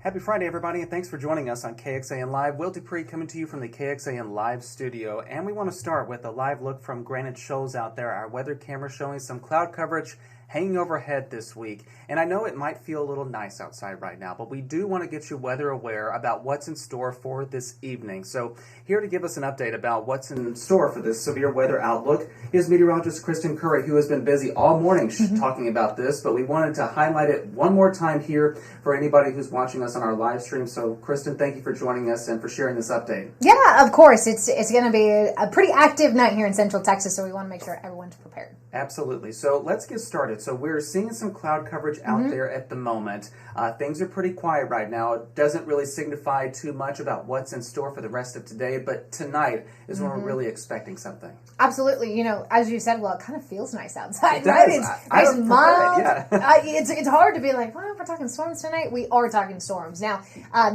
Happy Friday, everybody, and thanks for joining us on KXAN Live. Will Dupree coming to you from the KXAN Live studio, and we want to start with a live look from Granite Shoals out there. Our weather camera showing some cloud coverage hanging overhead this week. And I know it might feel a little nice outside right now, but we do want to get you weather aware about what's in store for this evening. So here to give us an update about what's in store for this severe weather outlook is meteorologist Kristen Currie, who has been busy all morning talking about this, but we wanted to highlight it one more time here for anybody who's watching us on our live stream. So Kristen, thank you for joining us and for sharing this update. Yeah, of course. It's going to be a pretty active night here in Central Texas, so we want to make sure everyone's prepared. Absolutely. So let's get started. So we're seeing some cloud coverage out there at the moment. Things are pretty quiet right now. It doesn't really signify too much about what's in store for the rest of today, but tonight is when we're really expecting something. Absolutely. You know, as you said, well, it kind of feels nice outside, It right? does. It's mild. Yeah. It's hard to be like, well, we're talking storms tonight. We are talking storms. Now,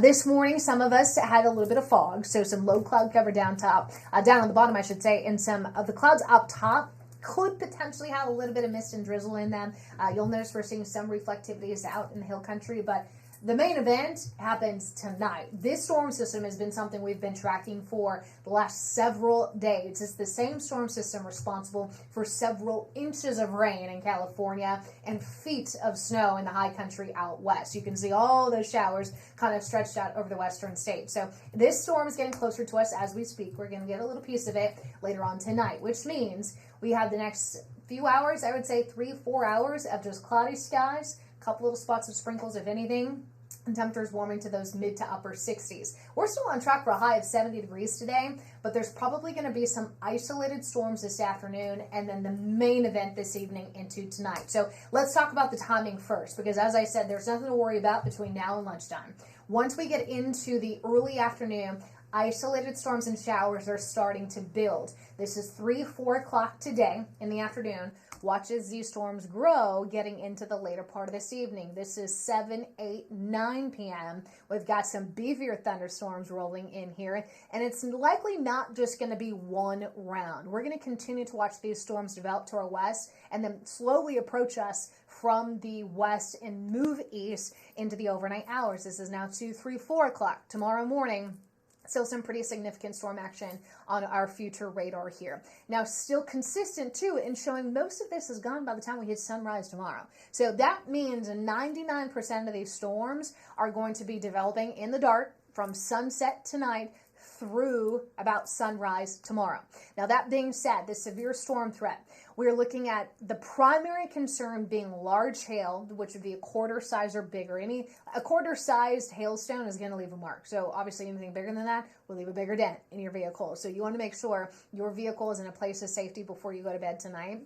this morning, some of us had a little bit of fog, so some low cloud cover down on the bottom, I should say, and some of the clouds up top could potentially have a little bit of mist and drizzle in them. You'll notice we're seeing some reflectivities out in the hill country, but the main event happens tonight. This storm system has been something we've been tracking for the last several days. It's the same storm system responsible for several inches of rain in California and feet of snow in the high country out west. You can see all those showers kind of stretched out over the western states. So this storm is getting closer to us as we speak. We're going to get a little piece of it later on tonight, which means we have the next few hours, I would say 3-4 hours of just cloudy skies, a couple little spots of sprinkles, if anything, and temperatures warming to those mid to upper 60s. We're still on track for a high of 70 degrees today, but there's probably going to be some isolated storms this afternoon and then the main event this evening into tonight. So let's talk about the timing first, because as I said, there's nothing to worry about between now and lunchtime. Once we get into the early afternoon, isolated storms and showers are starting to build. This is 3-4 o'clock today in the afternoon. Watch as these storms grow getting into the later part of this evening. This is 7, 8, 9 p.m. We've got some beefier thunderstorms rolling in here, and it's likely not just going to be one round. We're going to continue to watch these storms develop to our west and then slowly approach us from the west and move east into the overnight hours. This is now 2, 3, 4 o'clock tomorrow morning. Still some pretty significant storm action on our future radar here. Now, still consistent, too, in showing most of this is gone by the time we hit sunrise tomorrow. So that means 99% of these storms are going to be developing in the dark from sunset tonight through about sunrise tomorrow. Now, that being said, the severe storm threat, we're looking at the primary concern being large hail, which would be a quarter size or bigger. A quarter sized hailstone is going to leave a mark. So obviously anything bigger than that will leave a bigger dent in your vehicle. So you want to make sure your vehicle is in a place of safety before you go to bed tonight.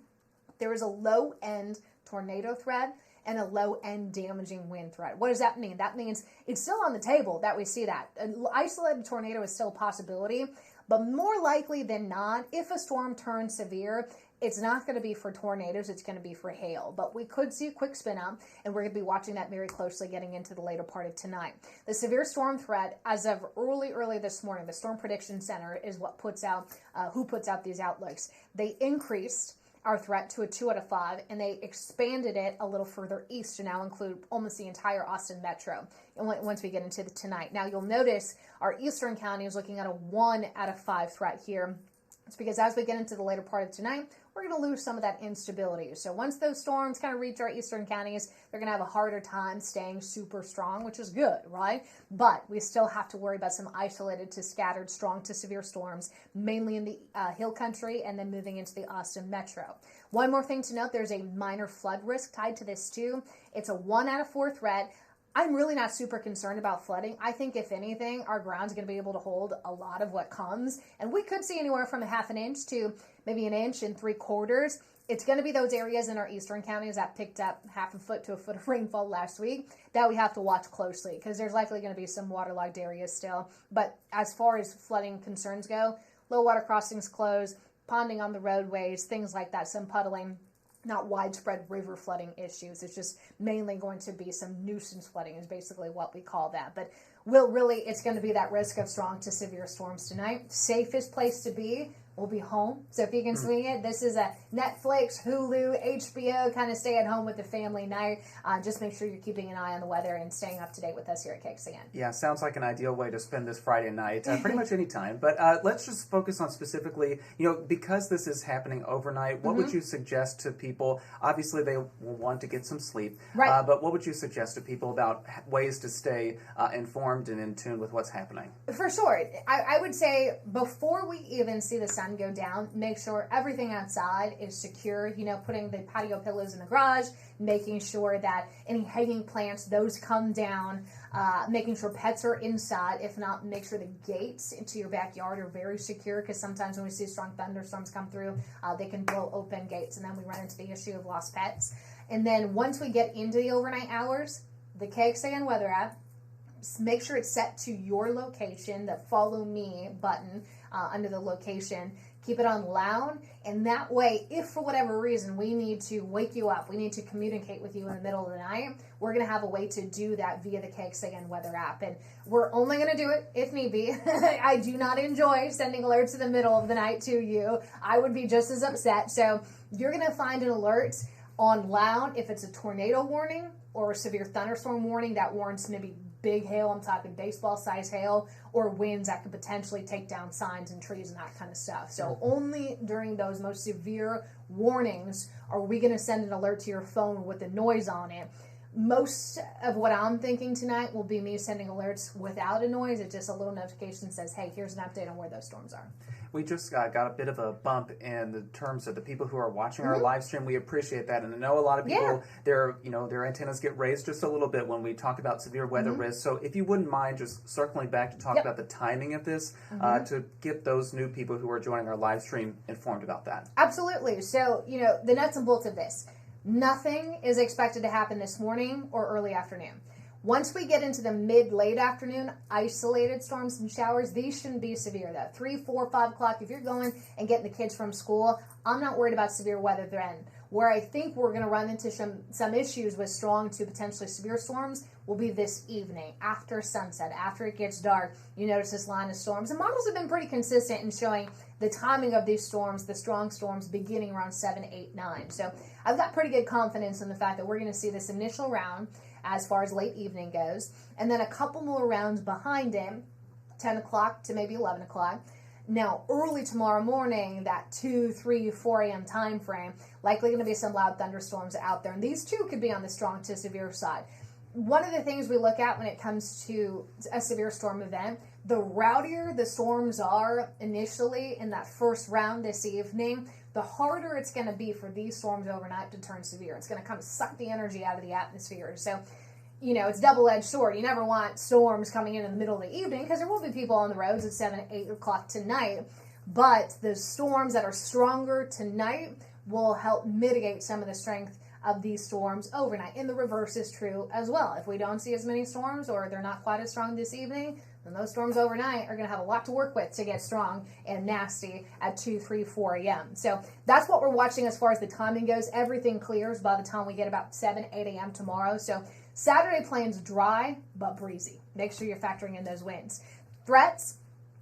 There is a low end tornado threat and a low-end damaging wind threat. What does that mean? That means it's still on the table that we see that. An isolated tornado is still a possibility, but more likely than not, if a storm turns severe, it's not going to be for tornadoes, it's going to be for hail. But we could see a quick spin up, and we're going to be watching that very closely getting into the later part of tonight. The severe storm threat, as of early this morning, the Storm Prediction Center is what puts out, who puts out these outlooks. They increased our threat to a 2 out of 5, and they expanded it a little further east to now include almost the entire Austin metro. And once we get into tonight, now you'll notice our eastern county is looking at a 1 out of 5 threat here. It's because as we get into the later part of tonight, we're going to lose some of that instability. So once those storms kind of reach our eastern counties, they're going to have a harder time staying super strong, which is good, right? But we still have to worry about some isolated to scattered, strong to severe storms, mainly in the hill country and then moving into the Austin metro. One more thing to note, there's a minor flood risk tied to this too. It's a 1 out of 4 threat. I'm really not super concerned about flooding. I think, if anything, our ground's going to be able to hold a lot of what comes. And we could see anywhere from a 1/2 inch to maybe 1 inch and 3/4. It's going to be those areas in our eastern counties that picked up 1/2 foot to 1 foot of rainfall last week that we have to watch closely, because there's likely going to be some waterlogged areas still. But as far as flooding concerns go, low water crossings closed, ponding on the roadways, things like that, some puddling. Not widespread river flooding issues. It's just mainly going to be some nuisance flooding is basically what we call that. But it's going to be that risk of strong to severe storms tonight. Safest place to be will be home. So if you can swing it, this is a Netflix, Hulu, HBO kind of stay at home with the family night. Just make sure you're keeping an eye on the weather and staying up to date with us here at KXAN. Yeah, sounds like an ideal way to spend this Friday night, pretty much any time. But let's just focus on specifically, because this is happening overnight, what would you suggest to people? Obviously, they will want to get some sleep. Right. But what would you suggest to people about ways to stay informed and in tune with what's happening? For sure. I would say before we even see the sun go down, make sure everything outside is secure. Putting the patio pillows in the garage, making sure that any hanging plants, those come down, making sure pets are inside. If not, make sure the gates into your backyard are very secure, because sometimes when we see strong thunderstorms come through, they can blow open gates, and then we run into the issue of lost pets. And then once we get into the overnight hours, the KXAN weather app, make sure it's set to your location, the follow me button under the location. Keep it on loud, and that way, if for whatever reason we need to wake you up, we need to communicate with you in the middle of the night, we're going to have a way to do that via the KXAN weather app. And we're only going to do it if need be. I do not enjoy sending alerts in the middle of the night to you. I would be just as upset. So you're going to find an alert on loud if it's a tornado warning or a severe thunderstorm warning that warrants maybe big hail, I'm talking baseball size hail, or winds that could potentially take down signs and trees and that kind of stuff. So only during those most severe warnings are we going to send an alert to your phone with the noise on it. Most of what I'm thinking tonight will be me sending alerts without a noise. It's just a little notification that says, hey, here's an update on where those storms are. We just got a bit of a bump in the terms of the people who are watching our live stream. We appreciate that, and I know a lot of people, their antennas get raised just a little bit when we talk about severe weather risk. So if you wouldn't mind just circling back to talk about the timing of this, to get those new people who are joining our live stream informed about that. Absolutely. So, the nuts and bolts of this. Nothing is expected to happen this morning or early afternoon. Once we get into the mid-late afternoon, isolated storms and showers, these shouldn't be severe though. 3, 4, 5 o'clock, if you're going and getting the kids from school, I'm not worried about severe weather then. Where I think we're going to run into some issues with strong to potentially severe storms will be this evening, after sunset, after it gets dark. You notice this line of storms. And models have been pretty consistent in showing the timing of these storms, the strong storms, beginning around 7, 8, 9. So I've got pretty good confidence in the fact that we're going to see this initial round as far as late evening goes, and then a couple more rounds behind it, 10 o'clock to maybe 11 o'clock. Now, early tomorrow morning, that 2, 3, 4 a.m. time frame, likely going to be some loud thunderstorms out there. And these too could be on the strong to severe side. One of the things we look at when it comes to a severe storm event, the rowdier the storms are initially in that first round this evening, the harder it's going to be for these storms overnight to turn severe. It's going to kind of suck the energy out of the atmosphere. So, it's double-edged sword. You never want storms coming in the middle of the evening, because there will be people on the roads at 7, 8 o'clock tonight. But the storms that are stronger tonight will help mitigate some of the strength of these storms overnight. And the reverse is true as well. If we don't see as many storms, or they're not quite as strong this evening, then those storms overnight are going to have a lot to work with to get strong and nasty at 2, 3, 4 a.m. So that's what we're watching as far as the timing goes. Everything clears by the time we get about 7, 8 a.m. tomorrow. So Saturday plans dry but breezy. Make sure you're factoring in those winds. Threats,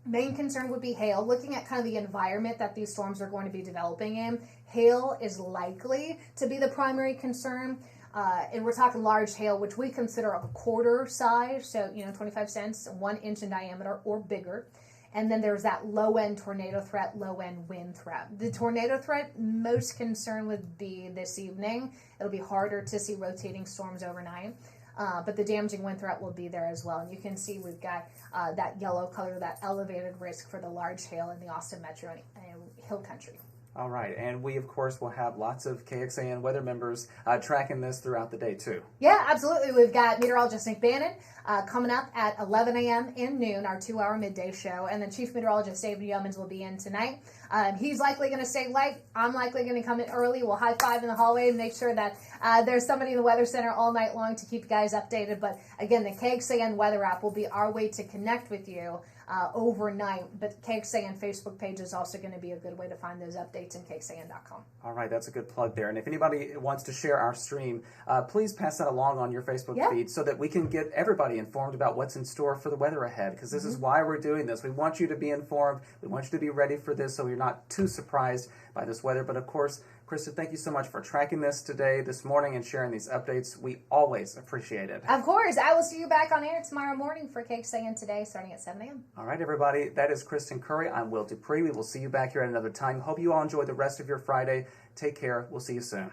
main concern would be hail. Looking at kind of the environment that these storms are going to be developing in, hail is likely to be the primary concern. And we're talking large hail, which we consider a quarter size, so 25 cents, 1 inch in diameter or bigger. And then there's that low-end tornado threat, low-end wind threat. The tornado threat, most concern would be this evening. It'll be harder to see rotating storms overnight. But the damaging wind threat will be there as well. And you can see we've got that yellow color, that elevated risk for the large hail in the Austin metro and hill country. All right, and we, of course, will have lots of KXAN weather members tracking this throughout the day, too. Yeah, absolutely. We've got meteorologist Nick Bannon coming up at 11 a.m. and noon, our 2-hour midday show, and then Chief Meteorologist David Yeomans will be in tonight. He's likely going to stay late. I'm likely going to come in early. We'll high-five in the hallway and make sure that there's somebody in the Weather Center all night long to keep you guys updated. But, again, the KXAN weather app will be our way to connect with you overnight. But KXAN Facebook page is also going to be a good way to find those updates in KXAN.com. All right, that's a good plug there. And if anybody wants to share our stream, please pass that along on your Facebook feed so that we can get everybody informed about what's in store for the weather ahead, because this is why we're doing this. We want you to be informed. We want you to be ready for this so you're not too surprised by this weather. But of course, Kristen, thank you so much for tracking this morning, and sharing these updates. We always appreciate it. Of course. I will see you back on air tomorrow morning for KXAN Today, starting at 7 a.m. All right, everybody. That is Kristen Currie. I'm Will Dupree. We will see you back here at another time. Hope you all enjoy the rest of your Friday. Take care. We'll see you soon.